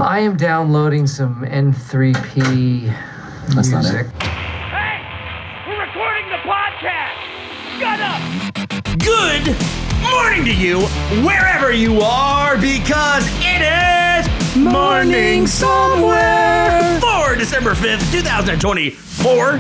I am downloading some N3P That's music. not it. Hey! We're recording the podcast! Shut up! Good morning to you, wherever you are, because it is Morning Somewhere for December 5th, 2024.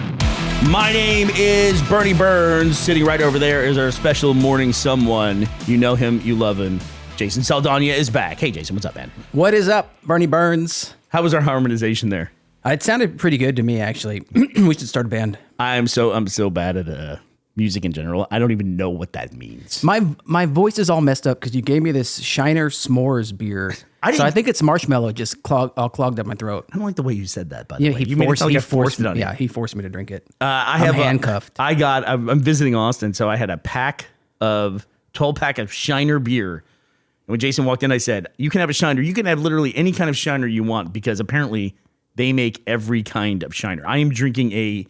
My name is Burnie Burns. Sitting right over there is our special morning someone. You know him, you love him. Jason Saldana is back. Hey, Jason, what's up, man? What is up, Burnie Burns? How was our harmonization there? It sounded pretty good to me, actually. We should start a band. I'm so bad at music in general. I don't even know what that means. My voice is all messed up because you gave me this Shiner S'mores beer. I think it's marshmallow just all clogged up my throat. I don't like the way you said that, by the Yeah, way. You made it sound like I forced it on you. Yeah, he forced me to drink it. I'm handcuffed. I'm visiting Austin, so I had a 12-pack of Shiner beer. And when Jason walked in, I said, you can have a Shiner. You can have literally any kind of Shiner you want because apparently they make every kind of Shiner. I am drinking a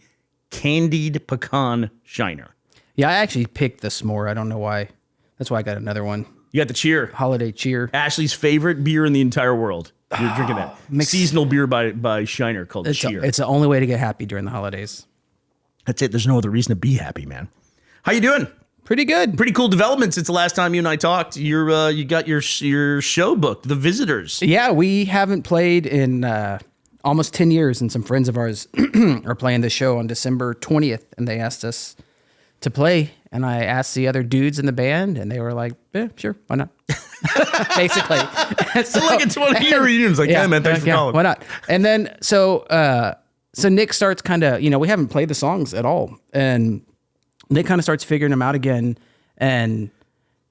candied pecan Shiner. Yeah, I actually picked the s'more. I don't know why. That's why I got another one. You got the Cheer. Holiday Cheer. Ashley's favorite beer in the entire world. You're drinking that. Seasonal beer by Shiner called Cheer. It's the only way to get happy during the holidays. That's it. There's no other reason to be happy, man. How you doing? Pretty good. Pretty cool development since the last time you and I talked. You got your show booked, The Visitors. Yeah, we haven't played in almost 10 years, and some friends of ours are playing the show on December 20th, and they asked us to play, and I asked the other dudes in the band, and they were like, yeah, sure, why not? Basically. So like a 20-year reunion. It's like, yeah, man, thanks for calling. Why not? And then, so Nick starts kind of, we haven't played the songs at all, and Nick kind of starts figuring them out again and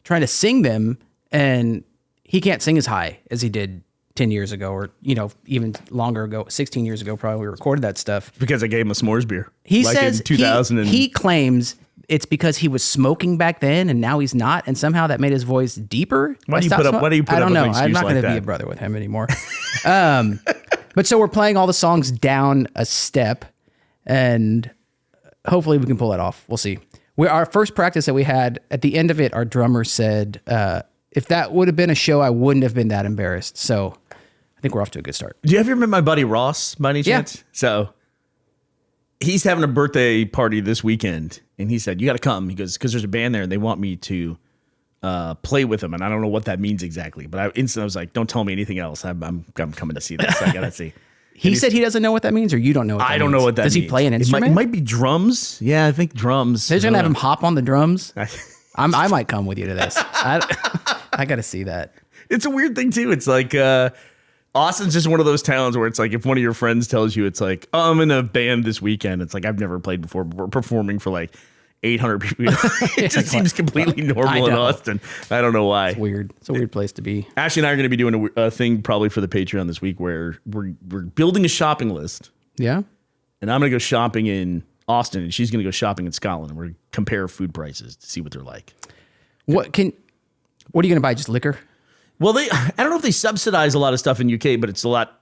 trying to sing them, and he can't sing as high as he did 10 years ago, or, even longer ago, 16 years ago, probably we recorded that stuff. Because I gave him a s'mores beer. He like says in 2000 he claims it's because he was smoking back then and now he's not, and somehow that made his voice deeper. Why do you put up I don't know. I'm not going to be that? a brother with him anymore. But so we're playing all the songs down a step, and hopefully we can pull that off. We'll see. Our first practice that we had, at the end of it, our drummer said, if that would have been a show, I wouldn't have been that embarrassed. So I think we're off to a good start. Do you ever remember my buddy Ross by any chance? Yeah. So he's having a birthday party this weekend, and he said, you got to come. He goes, because there's a band there, and they want me to play with them, and I don't know what that means exactly. But I instantly was like, don't tell me anything else. I'm coming to see this. I got to see. He said he doesn't know what that means, or you don't know what that means? I don't know what that means. Does he play an instrument? It might be drums. Yeah, I think drums. They're going to have him hop on the drums? I might come with you to this. I got to see that. It's a weird thing, too. It's like Austin's just one of those towns where it's like if one of your friends tells you it's like, oh, I'm in a band this weekend. It's like, I've never played before, but we're performing for like 800 people. It just seems completely normal in Austin. I don't know why. It's weird. It's a weird place to be. Ashley and I are going to be doing a thing probably for the Patreon this week where we're building a shopping list. Yeah. And I'm going to go shopping in Austin, and she's going to go shopping in Scotland, and we're going to compare food prices to see what they're like. What are you going to buy? Just liquor? Well, I don't know if they subsidize a lot of stuff in UK, but it's a lot.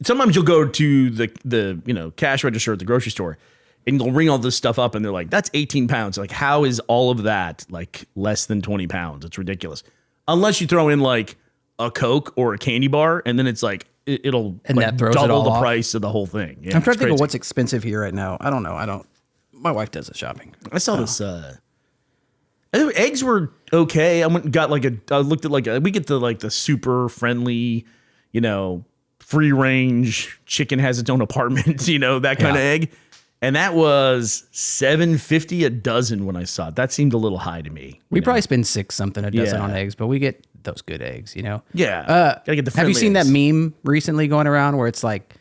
Sometimes you'll go to the cash register at the grocery store, and they'll ring all this stuff up, and they're like, that's 18 pounds. Like, how is all of that like less than 20 pounds? It's ridiculous. Unless you throw in like a Coke or a candy bar, and then it's like, it'll and like that throws double it all the off. Price of the whole thing. Yeah, I'm trying to think of what's expensive here right now. I don't know. My wife does the shopping. I saw this. I think eggs were okay. I went and got I looked at we get the super friendly, free range chicken has its own apartment, that kind of egg. And that was $7.50 a dozen when I saw it. That seemed a little high to me. We probably spend $6 something a dozen on eggs, but we get those good eggs, Yeah. Gotta get the have you seen eggs. That meme recently going around where it's like,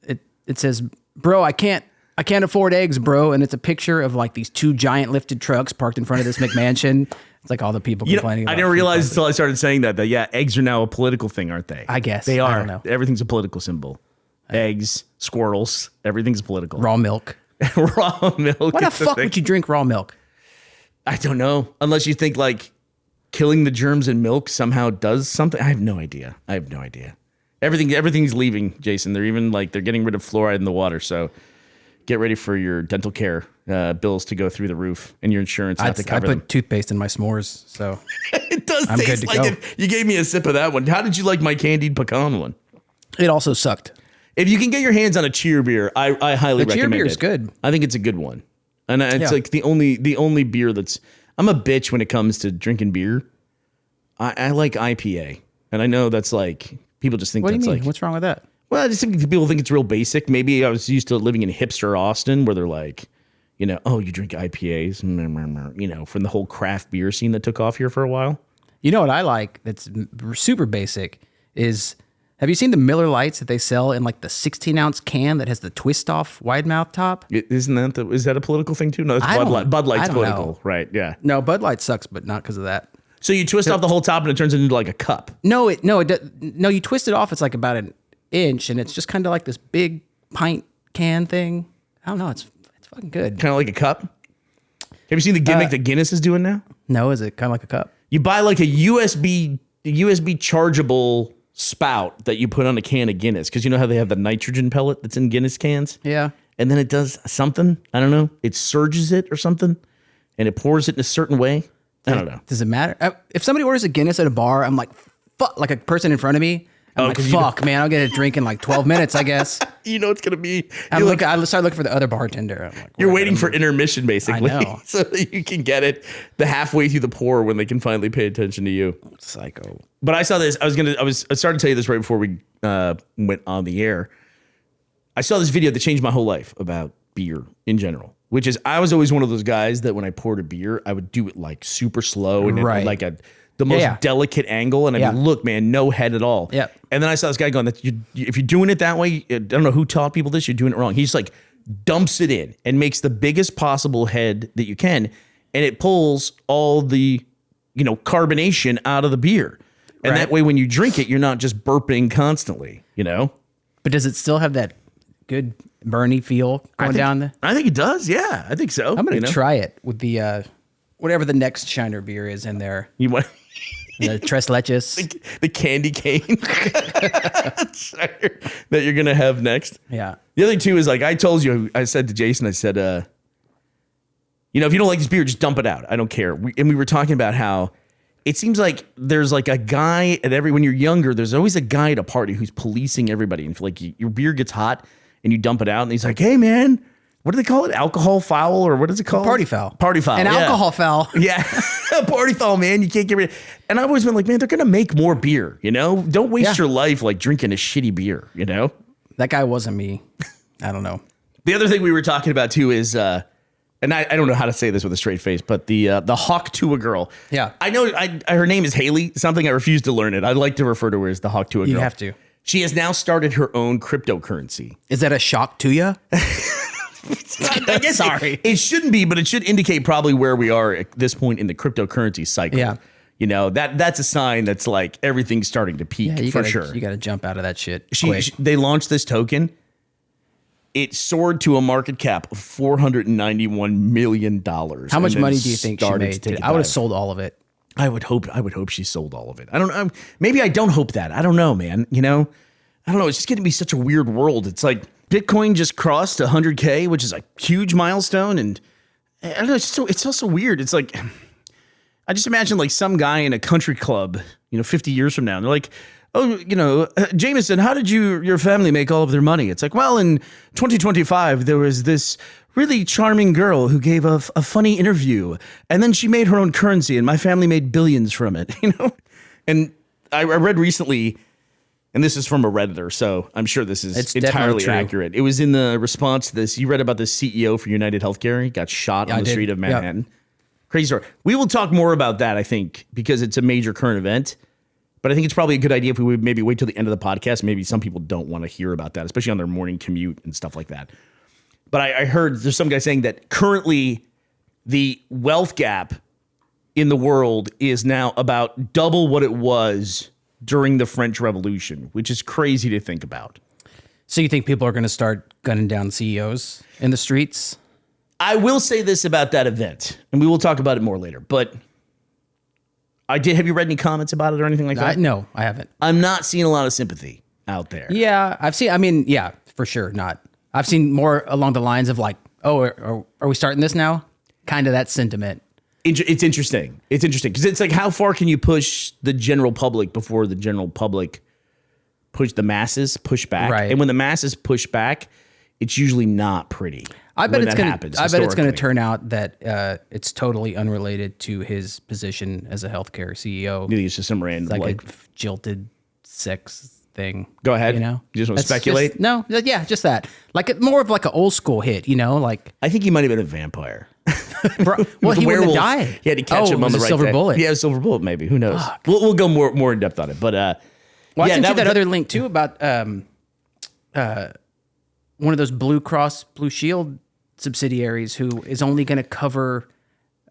it says, bro, I can't afford eggs, bro. And it's a picture of like these two giant lifted trucks parked in front of this McMansion. It's like all the people complaining about I didn't realize until I started saying that eggs are now a political thing, aren't they? I guess. They are. I don't know. Everything's a political symbol. Eggs, squirrels, everything's political. Raw milk. Raw milk. Why the fuck would you drink raw milk? I don't know. Unless you think like killing the germs in milk somehow does something. I have no idea. Everything's leaving, Jason. They're getting rid of fluoride in the water. So get ready for your dental care bills to go through the roof, and your insurance have to I cover put them. toothpaste in my s'mores, so It does I'm good taste to like go. it. You gave me a sip of that one. How did you like my candied pecan one? it also sucked. If you can get your hands on a cheer beer, I highly The cheer recommend beer it. is good. I think it's a good one, and it's Yeah. like the only beer that's. I'm a bitch when it comes to drinking beer. I like IPA, and I know that's like people just think What do that's you mean? like. What's wrong with that? Well, I just think people think it's real basic. Maybe I was used to living in hipster Austin, where they're like, oh, you drink IPAs, from the whole craft beer scene that took off here for a while. You know what I like that's super basic is, have you seen the Miller Lights that they sell in like the 16-ounce can that has the twist off wide mouth top? Isn't that is that a political thing too? No, it's I Bud don't- Light. Bud Light's I don't political, know. right? Yeah. No, Bud Light sucks, but not because of that. So you twist off the whole top and it turns into like a cup. No, you twist it off. It's like about an inch, and it's just kind of like this big pint can thing. I don't know. It's fucking good. Kind of like a cup. Have you seen the gimmick that Guinness is doing now? No, is it kind of like a cup? You buy like a USB chargeable spout that you put on a can of Guinness, because you know how they have the nitrogen pellet that's in Guinness cans? Yeah. And then it does something. I don't know. It surges it or something, and it pours it in a certain way. I don't know. Does it matter? If somebody orders a Guinness at a bar, I'm like, fuck, like a person in front of me. I'm like, 'cause you fuck, man, I'll get a drink in like 12 minutes, I guess. You know it's gonna be. I You're, like, start looking for the other bartender. I'm like, you're whatever. waiting for intermission, basically, I know. so that you can get it the halfway through the pour when they can finally pay attention to you. Psycho. But I saw this. I started to tell you this right before we went on the air. I saw this video that changed my whole life about beer in general, which is I was always one of those guys that when I poured a beer, I would do it like super slow and Right. at like the most Yeah. delicate angle. And I mean, Yeah. look, man, no head at all. Yep. And then I saw this guy going, that if you're doing it that way, I don't know who taught people this, you're doing it wrong. He's like dumps it in and makes the biggest possible head that you can. And it pulls all the, carbonation out of the beer. And Right. that way, when you drink it, you're not just burping constantly, But does it still have that good Bernie feel going down the? I think it does. Yeah, I think so. I'm going to try it with the, whatever the next Shiner beer is in there. You want The Tres Leches. the candy cane that you're going to have next. Yeah. The other two is like I told you, I said to Jason, I said, if you don't like this beer, just dump it out. I don't care. We were talking about how it seems like there's like a guy when you're younger, there's always a guy at a party who's policing everybody. And if like your beer gets hot and you dump it out and he's like, hey man, what do they call it? Alcohol foul, or what is it called? Party foul. Party foul. An yeah. alcohol foul. Yeah. Party foul, man. You can't get rid of. And I've always been like, man, they're going to make more beer, Don't waste Yeah. your life like drinking a shitty beer, That guy wasn't me. I don't know. The other thing we were talking about too is, and I don't know how to say this with a straight face, but the Hawk to a girl. Yeah. I know her name is Haley, something I refuse to learn it. I like to refer to her as the Hawk to a girl. You have to. She has now started her own cryptocurrency. Is that a shock to you? I guess Sorry. it shouldn't be, but it should indicate probably where we are at this point in the cryptocurrency cycle. Yeah. That's a sign that's like everything's starting to peak for sure. You got to jump out of that shit. quick. They launched this token. It soared to a market cap of $491 million. How much money do you think she made? I would have sold all of it. I would hope she sold all of it. I don't know. Maybe I don't hope that. I don't know, man. I don't know. It's just going to be such a weird world. It's like Bitcoin just crossed 100K, which is a huge milestone. And I don't know. It's also weird. It's like, I just imagine like some guy in a country club, 50 years from now. And they're like, oh, Jameson, how did your family make all of their money? It's like, well, in 2025, there was this really charming girl who gave a funny interview, and then she made her own currency, and my family made billions from it, And I read recently, and this is from a Redditor, so I'm sure this is It's entirely definitely true. accurate. It was in the response to this. You read about the CEO for United Healthcare. He got shot on I the did. street of Yeah. Manhattan. Crazy story. We will talk more about that, I think, because it's a major current event. But I think it's probably a good idea if we would maybe wait till the end of the podcast. Maybe some people don't want to hear about that, especially on their morning commute and stuff like that. But I heard there's some guy saying that currently the wealth gap in the world is now about double what it was during the French Revolution, which is crazy to think about. So you think people are going to start gunning down CEOs in the streets? I will say this about that event, and we will talk about it more later, but have you read any comments about it or anything like that? No, I haven't. I'm not seeing a lot of sympathy out there. Yeah, for sure not. I've seen more along the lines of like, Oh, are we starting this now? Kind of that sentiment. It's interesting. It's interesting because it's like, how far can you push the general public before the general public push back? Right. And when the masses push back, it's usually not pretty. I bet it's going to to turn out that it's totally unrelated to his position as a healthcare CEO. You think it's just some random like a jilted sex thing. Go ahead. You know, you just want to speculate? Just that. Like more of like an old school hit. You know, like I think he might have been a vampire. Well, he wouldn't have died. He had to catch him on the right silver day. bullet. Yeah, a silver bullet. Maybe. Who knows? We'll go more in depth on it. But I sent you that other link too about one of those Blue Cross Blue Shield subsidiaries who is only going to cover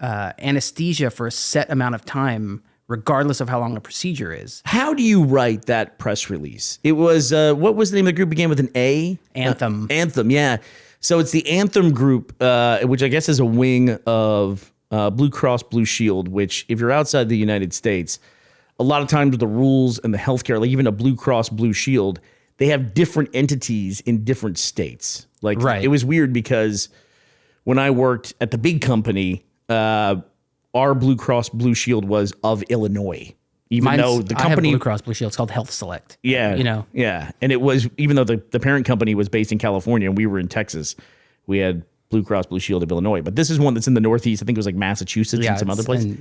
anesthesia for a set amount of time, regardless of how long a procedure is. How do you write that press release? It was what was the name of the group? Began with an A. Anthem. Anthem. Yeah. So it's the Anthem Group, which I guess is a wing of Blue Cross Blue Shield, which if you're outside the United States, a lot of times the rules and the healthcare, like even a Blue Cross Blue Shield, they have different entities in different states. Like It was weird because when I worked at the big company, our Blue Cross Blue Shield was of Illinois. Though the company, I have Blue Cross Blue Shield. It's called Health Select. Yeah. You know? Yeah. And it was, even though the parent company was based in California and we were in Texas, we had Blue Cross Blue Shield of Illinois. But this is one that's in the Northeast. I think it was like Massachusetts and some other places.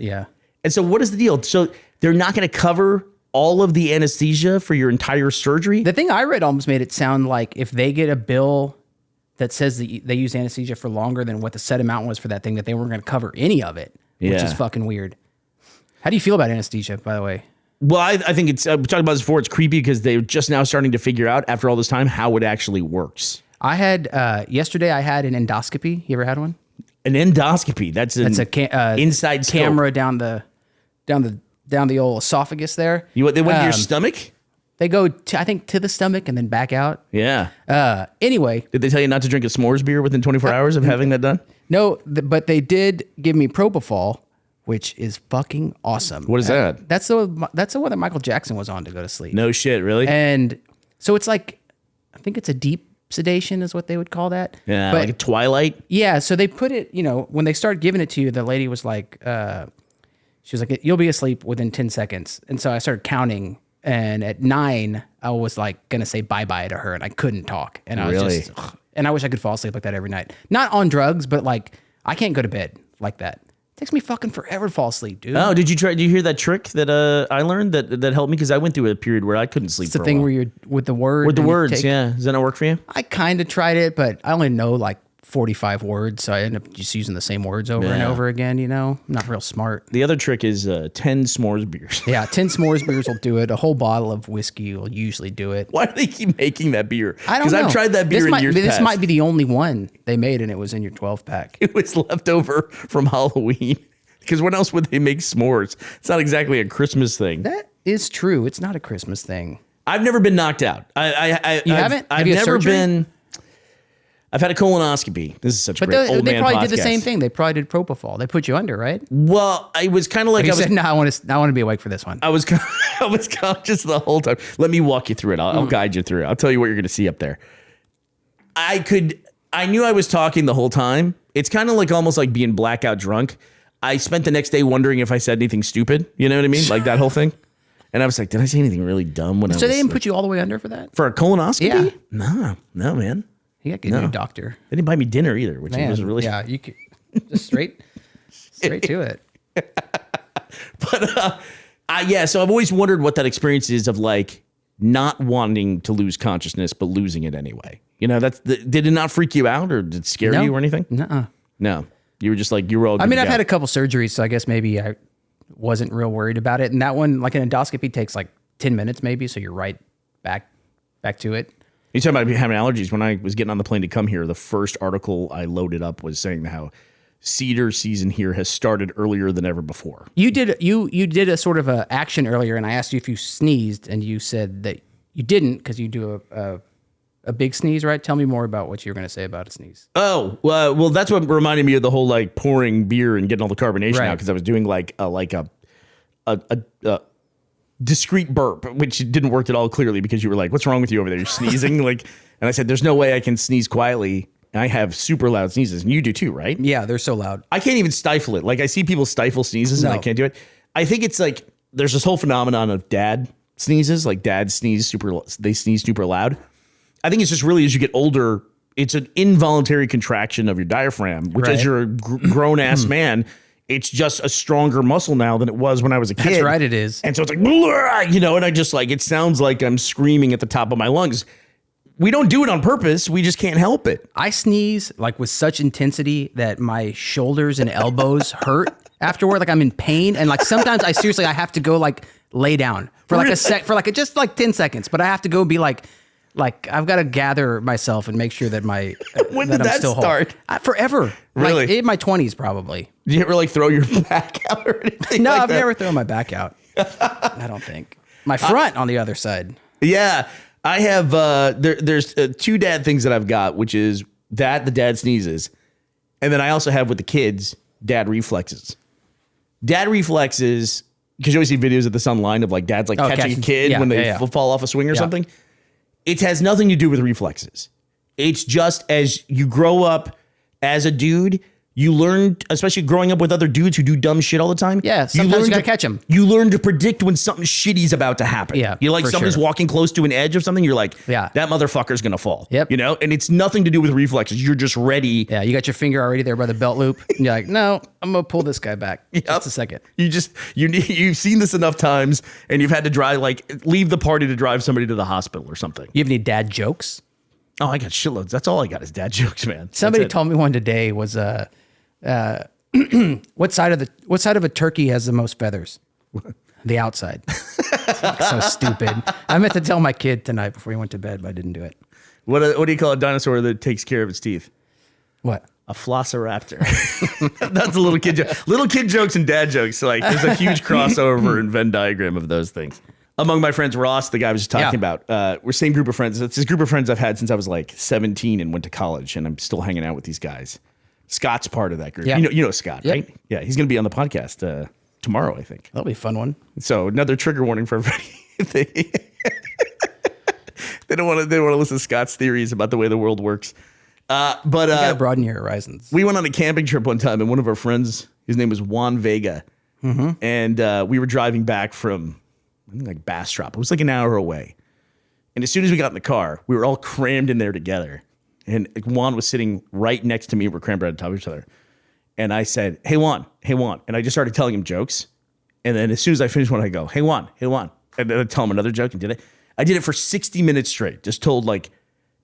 And so what is the deal? So they're not going to cover all of the anesthesia for your entire surgery? The thing I read almost made it sound like if they get a bill that says that they use anesthesia for longer than what the set amount was for that thing, that they weren't going to cover any of it, which is fucking weird. How do you feel about anesthesia, by the way? Well, I think it's, we talked about this before, it's creepy because they're just now starting to figure out after all this time how it actually works. I had, yesterday I had an endoscopy. You ever had one? An endoscopy? That's an inside camera scope. down the old esophagus there. They went to your stomach? They go, I think, to the stomach and then back out. Yeah. Anyway. Did they tell you not to drink a s'mores beer within 24 hours of having that done? No, but they did give me propofol, which is fucking awesome. What is that? That's the one that Michael Jackson was on to go to sleep. No shit, really? And so it's like, I think it's a deep sedation is what they would call that. Yeah, like a twilight? Yeah, so they put it, when they started giving it to you, the lady was like, she was like, you'll be asleep within 10 seconds. And so I started counting, and at 9, I was like going to say bye-bye to her, and I couldn't talk. And I was just, and I wish I could fall asleep like that every night. Not on drugs, but like, I can't go to bed like that. Takes me fucking forever to fall asleep, dude. Oh, did you hear that trick that I learned that helped me? Because I went through a period where I couldn't sleep. It's the thing where you're with the words. With the words, yeah. Does that not work for you? I kind of tried it, but I only know like 45 words, so I end up just using the same words over and over again. Not real smart. The other trick is 10 s'mores beers. Yeah, 10 s'mores beers will do it. A whole bottle of whiskey will usually do it. Why do they keep making that beer? I don't know. Because I've tried that beer in years past. This might be the only one they made, and it was in your 12-pack. It was left over from Halloween. Because when else would they make s'mores? It's not exactly a Christmas thing. That is true. It's not a Christmas thing. I've never been knocked out. You haven't? I've never been. I've had a colonoscopy. This is such a great old man podcast. They probably did the same thing. They probably did propofol. They put you under, right? Well, I was kind of like, I said, no, I want to be awake for this one. I was conscious the whole time. Let me walk you through it. I'll guide you through it. I'll tell you what you're going to see up there. I knew I was talking the whole time. It's kind of like almost like being blackout drunk. I spent the next day wondering if I said anything stupid. You know what I mean? Like that whole thing. And I was like, did I say anything really dumb when I was... So they didn't put you all the way under for that? For a colonoscopy? Yeah. No, man. You got to get a doctor. They didn't buy me dinner either, which was really... Yeah, you could just straight to it. But so I've always wondered what that experience is of like not wanting to lose consciousness, but losing it anyway. Did it not freak you out or did it scare you or anything? Nuh-uh. No. You were just like, you were all good. I mean, I've had a couple surgeries, so I guess maybe I wasn't real worried about it. And that one, like an endoscopy, takes like 10 minutes maybe, so you're right back to it. You're talking about having allergies. When I was getting on the plane to come here, the first article I loaded up was saying how cedar season here has started earlier than ever before. You did a sort of a action earlier, and I asked you if you sneezed, and you said that you didn't because you do a big sneeze, right? Tell me more about what you were going to say about a sneeze. Oh, well, that's what reminded me of the whole like pouring beer and getting all the carbonation out because I was doing like a discreet burp, which didn't work at all clearly because you were like, "What's wrong with you over there? You're sneezing." And I said, "There's no way I can sneeze quietly I have super loud sneezes, and you do too, right? Yeah, they're so loud. I can't even stifle it. Like I see people stifle sneezes and I can't do it. I think it's like there's this whole phenomenon of dad sneezes, like dads they sneeze super loud. I think it's just really as you get older, it's an involuntary contraction of your diaphragm, which as you're a grown ass man, it's just a stronger muscle now than it was when I was a kid. That's right, it is. And so it's like, and I just like, it sounds like I'm screaming at the top of my lungs. We don't do it on purpose. We just can't help it. I sneeze like with such intensity that my shoulders and elbows hurt afterward. Like I'm in pain. And like sometimes I have to go like lay down for like just like 10 seconds. But I have to go be like I've got to gather myself and make sure that when did that start? Forever. Really? Like in my 20s probably. Do you ever like throw your back out or anything? No, like I've that? never thrown my back out. I don't think. My front on the other side. Yeah. I have, there's two dad things that I've got, which is the dad sneezes. And then I also have with the kids, dad reflexes. Dad reflexes, because you always see videos of this online of like dads like catching a kid when they fall off a swing or something. It has nothing to do with reflexes. It's just as you grow up as a dude, you learn, especially growing up with other dudes who do dumb shit all the time. Yeah, sometimes you gotta catch them. You learn to predict when something shitty's about to happen. Yeah, you're like somebody's walking close to an edge of something. You're like, that motherfucker's gonna fall. Yep. You know, and it's nothing to do with reflexes. You're just ready. Yeah, you got your finger already there by the belt loop. And you're like, no, I'm gonna pull this guy back. Just a second. You've seen this enough times, and you've had to leave the party to drive somebody to the hospital or something. You have any dad jokes? Oh, I got shitloads. That's all I got is dad jokes, man. Somebody told me one today was what side of a turkey has the most feathers? The outside. So stupid. I meant to tell my kid tonight before he went to bed, but I didn't do it. What do you call a dinosaur that takes care of its teeth? What? A flosseraptor. That's a little kid joke. Little kid jokes and dad jokes. Like there's a huge crossover and Venn diagram of those things. Among my friends, Ross, the guy I was just talking about, we're same group of friends. It's this group of friends I've had since I was like 17 and went to college, and I'm still hanging out with these guys. Scott's part of that group. Yeah. You know Scott, right? Yeah, he's going to be on the podcast tomorrow, I think. That'll be a fun one. So another trigger warning for everybody. They don't want to listen to Scott's theories about the way the world works. But you gotta broaden your horizons. We went on a camping trip one time, and one of our friends, his name was Juan Vega, and we were driving back from I think like Bastrop. It was like an hour away, and as soon as we got in the car, we were all crammed in there together. And Juan was sitting right next to me. We're crammed right on top of each other. And I said, hey, Juan. And I just started telling him jokes. And then as soon as I finished one, I go, hey, Juan. And then I'd tell him another joke and did it. I did it for 60 minutes straight. Just told like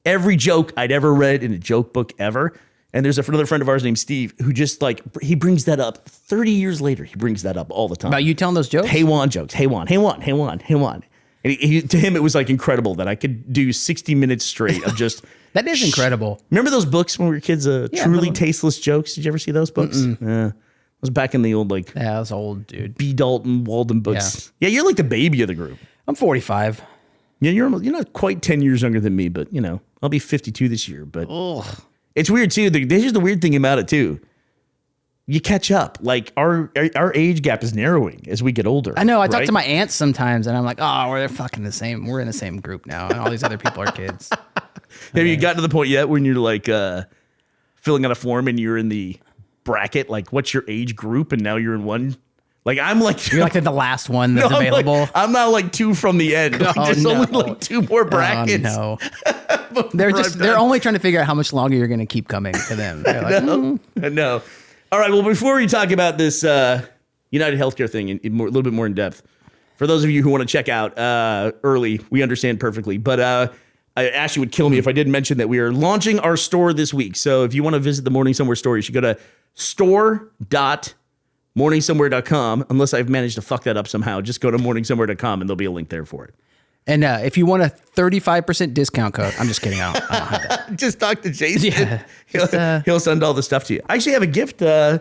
every joke I'd ever read in a joke book ever. And there's another friend of ours named Steve who just like, he brings that up 30 years later. He brings that up all the time. About you telling those jokes? Hey, Juan jokes. Hey, Juan. And to him, it was like incredible that I could do 60 minutes straight of just... That is incredible. Remember those books when we were kids, Truly Tasteless Jokes? Did you ever see those books? Yeah. It was back in the old, like... Yeah, that was old, dude. B. Dalton, Walden books. Yeah, you're like the baby of the group. I'm 45. Yeah, you're not quite 10 years younger than me, but, I'll be 52 this year. But it's weird, too. Here's the weird thing about it, too. You catch up. Like, our age gap is narrowing as we get older. I know. I talk to my aunts sometimes, and I'm like, oh, they're fucking the same. We're in the same group now, and all these other people are kids. Have you gotten to the point yet when you're like filling out a form and you're in the bracket, like what's your age group, and now you're in one? Like I'm like you're like the last one that's available. I'm now like two from the end. Like, there's only like two more brackets. Oh, no. They're only trying to figure out how much longer you're going to keep coming to them. They're like, No. All right. Well, before we talk about this United Healthcare thing a little bit more in depth, for those of you who want to check out early, we understand perfectly, but. Ashley would kill me if I didn't mention that we are launching our store this week. So if you want to visit the Morning Somewhere store, you should go to store.morningsomewhere.com. Unless I've managed to fuck that up somehow, just go to morningsomewhere.com and there'll be a link there for it. And if you want a 35% discount code, I'm just kidding. I don't have that. Just talk to Jason. Yeah, he'll send all the stuff to you. I actually have a gift. I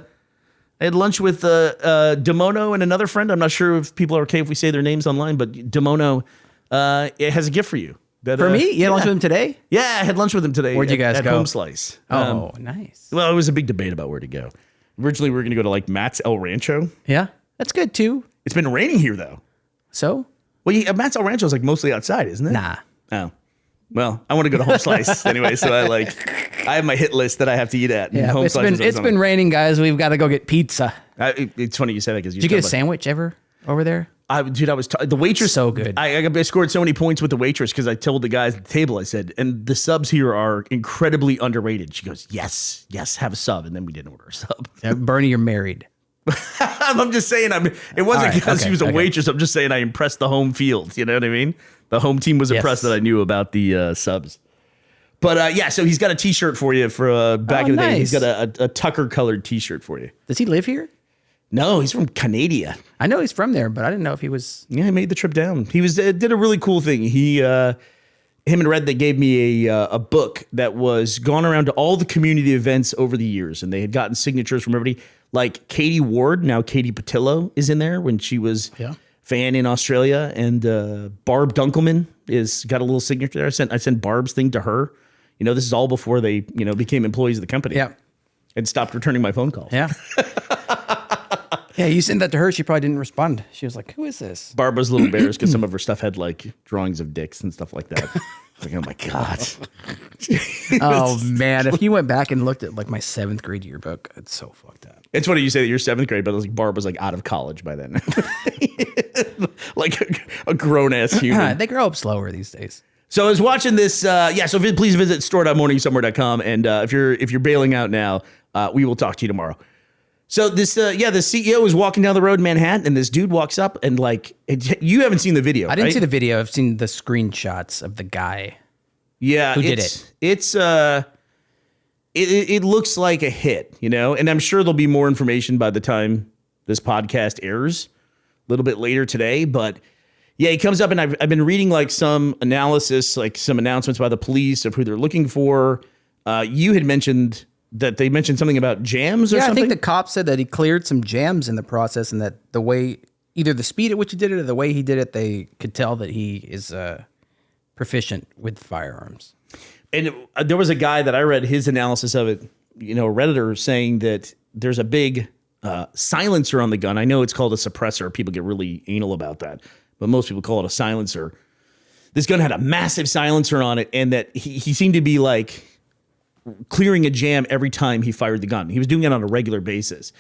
had lunch with Demono and another friend. I'm not sure if people are okay if we say their names online, but Demono it has a gift for you. For me? You had lunch with him today? Yeah, I had lunch with him today. Where'd you guys at go? Home Slice. Oh, nice. Well, it was a big debate about where to go. Originally, we were going to go to like Matt's El Rancho. Yeah, that's good too. It's been raining here though. So? Well, Matt's El Rancho is like mostly outside, isn't it? Nah. Oh. Well, I want to go to Home Slice anyway, so I have my hit list that I have to eat at. And Yeah, Home it's Slice been raining, guys. We've got to go get pizza. It's funny you say that because Did you get a sandwich ever over there? The waitress So good. I scored so many points with the waitress because I told the guys at the table, I said, and the subs here are incredibly underrated. She goes, yes, have a sub, and then we didn't order a sub. Yeah, Bernie, you're married. I'm just saying, it wasn't because she was a waitress. I'm just saying I impressed the home field. You know what I mean? The home team was impressed that I knew about the subs. But so he's got a T-shirt for you for back in the day. He's got a Tucker colored T-shirt for you. Does he live here? No, he's from Canada. I know he's from there, but I didn't know if he was. Yeah, he made the trip down. He did a really cool thing. Him and Red, they gave me a book that was gone around to all the community events over the years, and they had gotten signatures from everybody. Like Katie Ward, now Katie Patillo is in there when she was fan in Australia, and Barb Dunkelman is got a little signature there. I sent Barb's thing to her. You know, this is all before they became employees of the company. Yeah, and stopped returning my phone calls. Yeah. Yeah, you sent that to her. She probably didn't respond. She was like, "Who is this?" Barb was a little embarrassed because some of her stuff had like drawings of dicks and stuff like that. Like, oh my God. Oh man, if you went back and looked at like my 7th grade yearbook, it's so fucked up. It's funny you say that you're 7th grade, but it was like Barb was like out of college by then. Like a grown ass human. They grow up slower these days. So I was watching this. So please visit store.morningsomewhere.com. And if you're bailing out now, we will talk to you tomorrow. So this, the CEO is walking down the road in Manhattan, and this dude walks up and you haven't seen the video. I didn't see the video. I've seen the screenshots of the guy. Yeah, who did it? It looks like a hit, and I'm sure there'll be more information by the time this podcast airs a little bit later today. But yeah, he comes up, and I've been reading like some analysis, like some announcements by the police of who they're looking for. You had mentioned that they mentioned something about jams or something? I think the cop said that he cleared some jams in the process, and that the way, either the speed at which he did it or the way he did it, they could tell that he is proficient with firearms. And there was a guy that I read his analysis of it, a Redditor saying that there's a big silencer on the gun. I know it's called a suppressor. People get really anal about that, but most people call it a silencer. This gun had a massive silencer on it, and that he seemed to be like clearing a jam every time he fired the gun. He was doing it on a regular basis.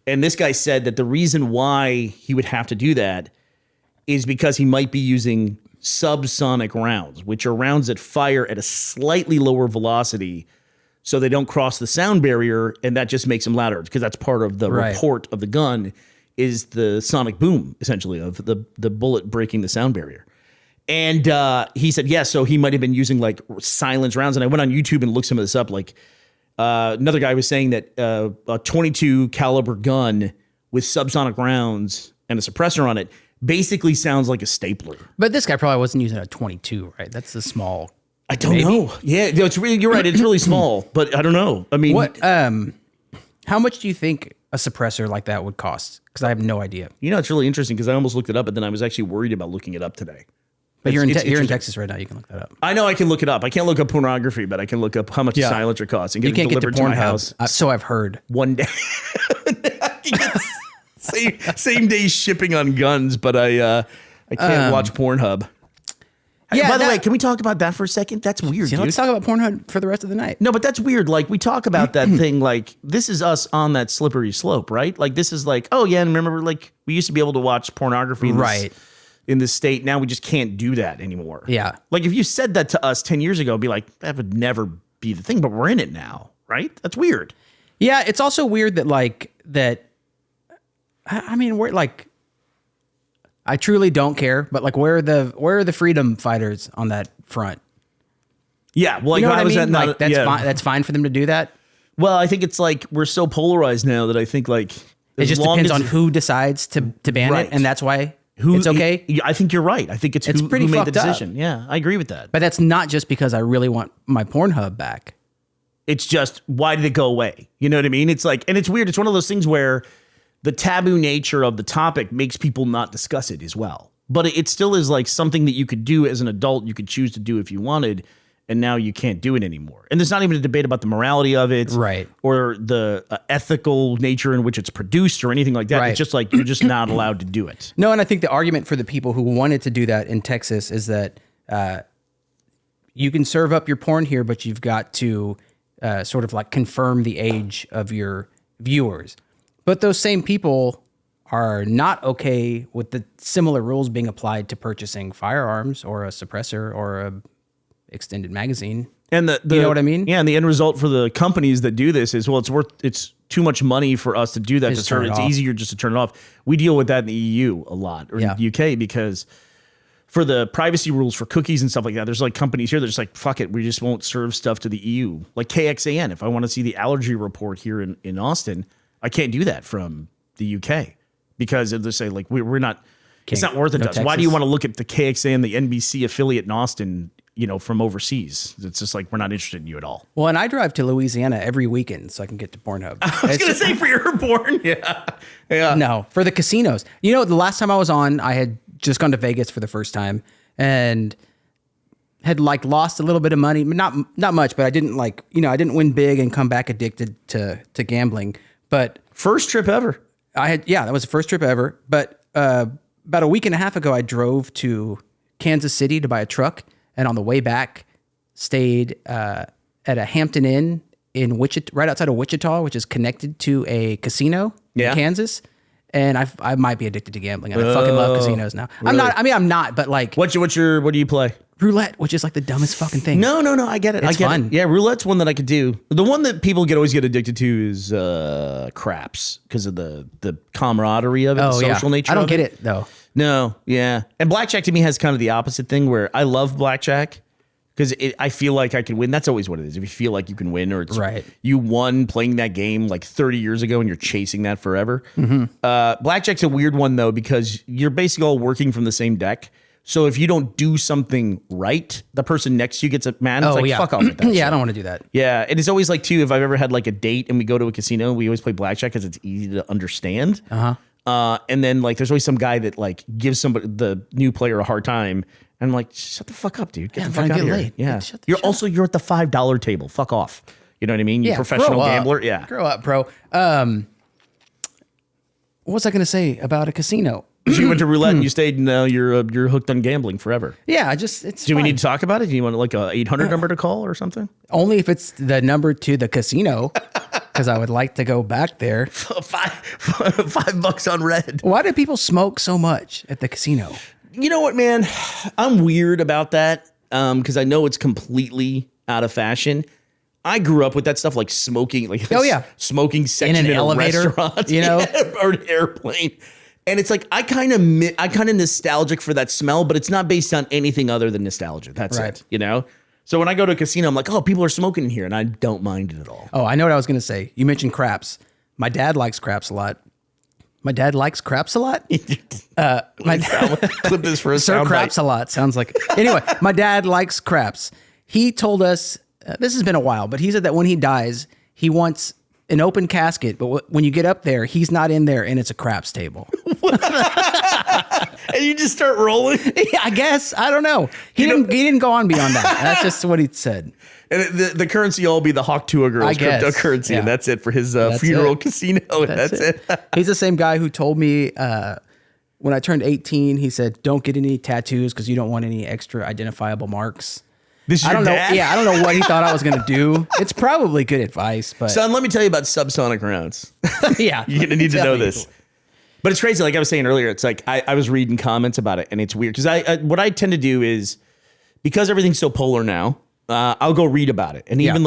And this guy said that the reason why he would have to do that is because he might be using subsonic rounds, which are rounds that fire at a slightly lower velocity so they don't cross the sound barrier, and that just makes them louder, because that's part of the report of the gun is the sonic boom, essentially, of the bullet breaking the sound barrier. And he said, so he might have been using like silence rounds. And I went on YouTube and looked some of this up. Like another guy was saying that a 22 caliber gun with subsonic rounds and a suppressor on it basically sounds like a stapler. But this guy probably wasn't using a 22, right? That's the small. I don't know. Yeah, you're right. It's really small, but I don't know. I mean, what? How much do you think a suppressor like that would cost? Because I have no idea. It's really interesting because I almost looked it up, but then I was actually worried about looking it up today. But you're in Texas right now. You can look that up. I know I can look it up. I can't look up pornography, but I can look up how much a silencer costs and get it delivered to my house. So I've heard. One day. Same day shipping on guns, but I can't watch Pornhub. Yeah. By the way, can we talk about that for a second? That's weird, dude. Let's talk about Pornhub for the rest of the night. No, but that's weird. Like, we talk about that thing, like, this is us on that slippery slope, right? Like, this is like, oh yeah, and remember, like, we used to be able to watch pornography in this state. Now we just can't do that anymore. Yeah. Like, if you said that to us 10 years ago, it'd be like, that would never be the thing, but we're in it now, right? That's weird. Yeah, it's also weird that we're like, I truly don't care, but like, where are the freedom fighters on that front? Yeah, well, you know what I mean? Like, that's fine for them to do that. Well, I think it's like we're so polarized now that I think like it just depends on who decides to ban it, and that's why it's okay. I think you're right. I think it's who made the decision. Up. Yeah, I agree with that. But that's not just because I really want my Pornhub back. It's just, why did it go away? You know what I mean? It's like, and it's weird. It's one of those things where the taboo nature of the topic makes people not discuss it as well. But it still is like something that you could do as an adult, you could choose to do if you wanted, and now you can't do it anymore. And there's not even a debate about the morality of it, right, or the ethical nature in which it's produced or anything like that. Right. It's just like, you're just not allowed to do it. No, and I think the argument for the people who wanted to do that in Texas is that you can serve up your porn here, but you've got to sort of like confirm the age of your viewers. But those same people are not okay with the similar rules being applied to purchasing firearms or a suppressor or a extended magazine. And you know what I mean? Yeah, and the end result for the companies that do this is, well, it's too much money for us to do that. Just turn it It's off. easier just to turn it off. We deal with that in the EU a lot, or in the UK, because for the privacy rules for cookies and stuff like that, there's like companies here that are just like, fuck it, we just won't serve stuff to the EU. Like KXAN, if I want to see the allergy report here in Austin, I can't do that from the UK because they say like we're not. It's not worth it to us. Why do you want to look at the KXAN, the NBC affiliate in Austin, from overseas? It's just like, we're not interested in you at all. Well, and I drive to Louisiana every weekend so I can get to Pornhub. I was going to say for your porn. Yeah. No, for the casinos. The last time I was on, I had just gone to Vegas for the first time and had like lost a little bit of money, not much, but I didn't I didn't win big and come back addicted to gambling. But first trip ever. That was the first trip ever. But about a week and a half ago, I drove to Kansas City to buy a truck. And on the way back, stayed at a Hampton Inn in Wichita, right outside of Wichita, which is connected to a casino in Kansas. And I might be addicted to gambling. I fucking love casinos now. Really? I'm not, but like what do you play? roulette, which is like the dumbest fucking thing. No, I get it. It's fun. Yeah, roulette's one that I could do. The one that people always get addicted to is craps because of the camaraderie of it, the social nature. I don't of get it though. No, yeah. And blackjack to me has kind of the opposite thing where I love blackjack because I feel like I can win. That's always what it is. If you feel like you can win or it's Right. you won playing that game like 30 years ago and you're chasing that forever. Blackjack's a weird one though because you're basically all working from the same deck. So if you don't do something right, the person next to you gets mad. It's like, fuck off with that. Yeah, I don't want to do that. Yeah, and it's always like, too, if I've ever had like a date and we go to a casino, we always play blackjack because it's easy to understand. And then like there's always some guy that like gives somebody the new player a hard time. And I'm like, shut the fuck up, dude. Get the fuck out of here. Late. Yeah. You're shut at the $5 table. Fuck off. You know what I mean? You Yeah, professional grow up. gambler. Yeah. Grow up, bro. What was I going to say about a casino? So you went to roulette and you stayed and now you're hooked on gambling forever. Yeah, it's Do we fun. need to talk about it? Do you want like a 800 number to call or something? Only if it's the number to the casino, because I would like to go back there. $5 on red. Why do people smoke so much at the casino? You know what, man? I'm weird about that because I know it's completely out of fashion. I grew up with that stuff like smoking, like smoking section In an elevator, a restaurant, you know, or an airplane. And it's like I kind of nostalgic for that smell, but it's not based on anything other than nostalgia. That's Right. it, you know? So when I go to a casino, I'm like, oh, people are smoking in here, and I don't mind it at all. Oh, I know what I was going to say. You mentioned craps. My dad likes craps a lot. My dad likes craps a lot? My dad Clip this for a Sir soundbite. craps a lot. Sounds like. Anyway, my dad likes craps. He told us, this has been a while, but he said that when he dies, he wants an open casket, but when you get up there, he's not in there and it's a craps table. And you just start rolling? Yeah, I guess. I don't know. He didn't go on beyond that. That's just what he said. And the currency will all be the Hawk Tua Girls I guess. cryptocurrency, Yeah. and that's it for his That's funeral it. casino. That's it. He's the same guy who told me when I turned 18, he said, don't get any tattoos because you don't want any extra identifiable marks. This is I your don't dad? know. Yeah, I don't know what he thought I was going to do. It's probably good advice, but Son, let me tell you about subsonic rounds. yeah. You're going to need to Tell know me. this. But it's crazy. Like I was saying earlier, it's like I was reading comments about it, and it's weird. Because what I tend to do is, because everything's so polar now, I'll go read about it. And even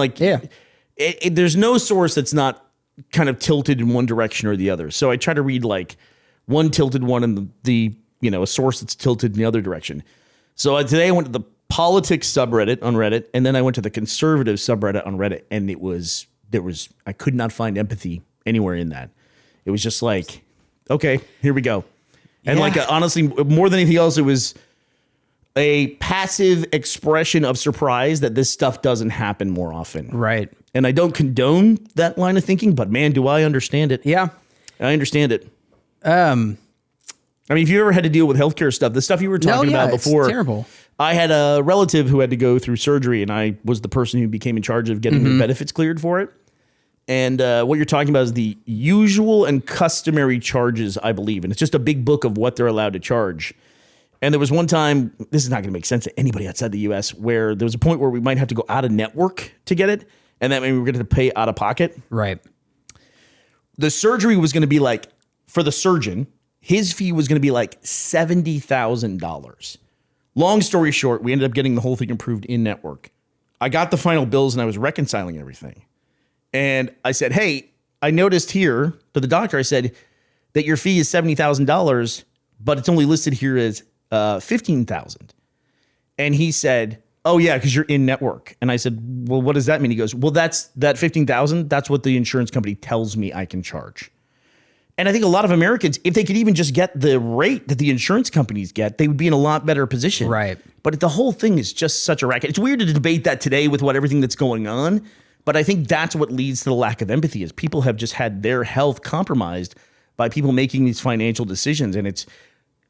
there's no source that's not kind of tilted in one direction or the other. So I try to read like one tilted one and a source that's tilted in the other direction. So today I went to the politics subreddit on Reddit, and then I went to the conservative subreddit on Reddit, and I could not find empathy anywhere in that. It was just like, okay, here we go. And honestly, more than anything else, it was a passive expression of surprise that this stuff doesn't happen more often. Right. And I don't condone that line of thinking, but man, do I understand it. Yeah. I understand it. I mean, if you ever had to deal with healthcare stuff, the stuff you were talking about before, it's terrible. I had a relative who had to go through surgery, and I was the person who became in charge of getting the benefits cleared for it. And what you're talking about is the usual and customary charges, I believe. And it's just a big book of what they're allowed to charge. And there was one time, this is not going to make sense to anybody outside the US, where there was a point where we might have to go out of network to get it. And that meant we were going to pay out of pocket. Right. The surgery was going to be like, for the surgeon, his fee was going to be like $70,000. Long story short, we ended up getting the whole thing approved in network. I got the final bills and I was reconciling everything. And I said, hey, I noticed here to the doctor, I said that your fee is $70,000, but it's only listed here as $15,000. And he said, oh yeah, because you're in network. And I said, well, what does that mean? He goes, well, that $15,000, that's what the insurance company tells me I can charge. And I think a lot of Americans, if they could even just get the rate that the insurance companies get, they would be in a lot better position. Right. But the whole thing is just such a racket. It's weird to debate that today with everything that's going on. But I think that's what leads to the lack of empathy is people have just had their health compromised by people making these financial decisions. And it's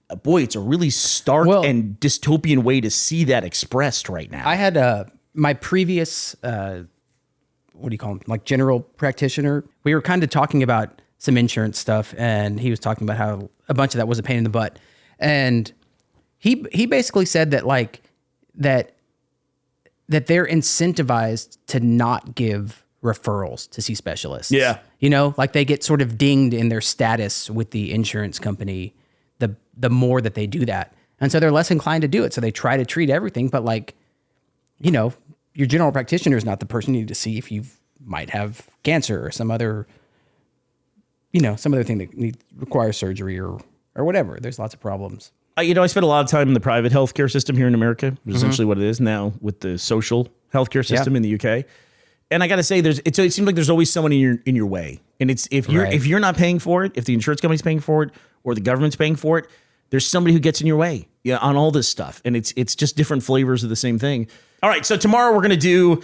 a really stark and dystopian way to see that expressed right now. I had my previous, what do you call him? Like general practitioner. We were kind of talking about some insurance stuff and he was talking about how a bunch of that was a pain in the butt. And he basically said that like that they're incentivized to not give referrals to see specialists. Yeah. You know, like they get sort of dinged in their status with the insurance company the more that they do that. And so they're less inclined to do it. So they try to treat everything, but like, you know, your general practitioner is not the person you need to see if you might have cancer or some other thing that requires surgery or whatever. There's lots of problems. I spent a lot of time in the private healthcare system here in America, which is essentially what it is now with the social healthcare system in the UK. And I got to say, it seems like there's always someone in your way. And it's if you're not paying for it, if the insurance company's paying for it or the government's paying for it, there's somebody who gets in your way on all this stuff. And it's just different flavors of the same thing. All right. So tomorrow we're going to do,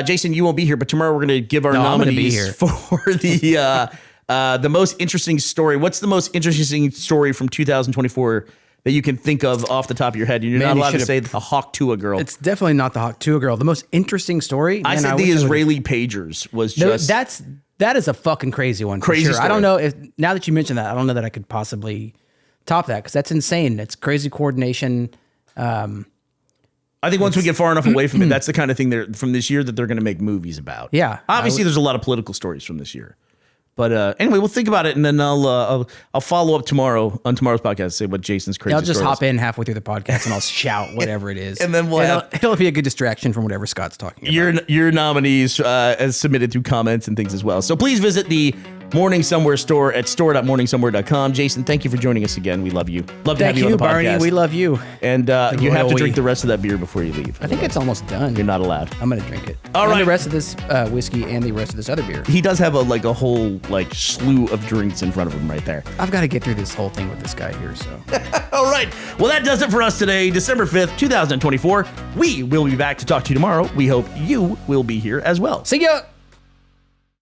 Jason, you won't be here, but tomorrow we're going to give our nominees for the most interesting story. What's the most interesting story from 2024 that you can think of off the top of your head? And you're not allowed to say the Hawk Tuah girl. It's definitely not the Hawk Tuah girl. The most interesting story. I said the Israeli pagers was just. That is a fucking crazy one. Crazy sure. story. I don't know if now that you mentioned that, I don't know that I could possibly top that because that's insane. It's crazy coordination. I think once we get far enough away from it, that's the kind of thing from this year that they're going to make movies about. Yeah. Obviously, there's a lot of political stories from this year. But anyway, we'll think about it, and then I'll follow up tomorrow on tomorrow's podcast. Say what Jason's crazy. I'll just story hop is. in halfway through the podcast and I'll shout whatever it is, and then it'll be a good distraction from whatever Scott's talking about. Your nominees as submitted through comments and things as well. So please visit the Morning Somewhere store at store.morningsomewhere.com. Jason, thank you for joining us again. We love you. Love to have you on the podcast. Thank you, Barney. We love you. And you have to drink the rest of that beer before you leave. I think it's almost done. You're not allowed. I'm gonna drink it. All right. The rest of this whiskey and the rest of this other beer. He does have a whole slew of drinks in front of him right there. I've got to get through this whole thing with this guy here. So. All right. Well, that does it for us today, December 5th, 2024. We will be back to talk to you tomorrow. We hope you will be here as well. See ya.